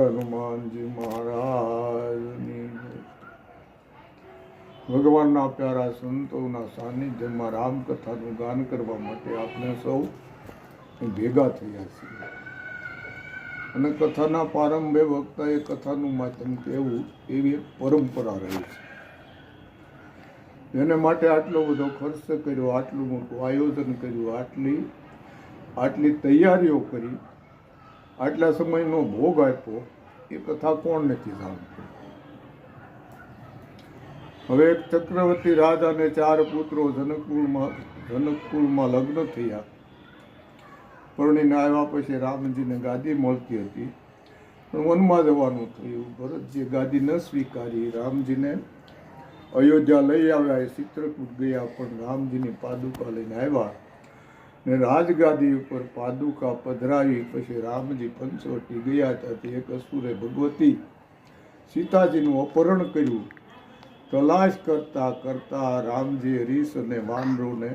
હનુમાનજી મહારાજની ભગવાનના પ્યારા સંતોના સાનિધ્યમાં રામકથાનું ગાન કરવા માટે આપણે સૌ ભેગા થયા છીએ અને કથાના પ્રારંભે વક્તાએ કથાનું માધ્યમ કહેવું એવી એક પરંપરા રહી છે. એને માટે આટલો બધો ખર્ચ કર્યો, આટલું મોટું આયોજન કર્યું, આટલી તૈયારીઓ કરી, આટલા સમયનો ભોગ આપ્યો, એ કથા કોણ નથી જાણતું. હવે એક ચક્રવર્તી રાજાને 4 પુત્રો જનકકુળમાં લગ્ન થયા. પરણીને આવ્યા પછી રામજીને ગાદી મળતી હતી, પણ વનમાં જવાનું થયું. ભરતજીએ ગાદી ન સ્વીકારી, રામજીને અયોધ્યા લઈ આવ્યા. એ ચિત્રકૂટ ગયા, પણ રામજીની પાદુકા લઈને આવ્યા ને રાજગાદી ઉપર પાદુકા પધરાવી. પછી રામજી પંચવટી ગયા ત્યાંથી એક અસુરે ભગવતી સીતાજીનું અપહરણ કર્યું. તલાશ કરતા કરતા રામજીએ રીસ અને વાનરોને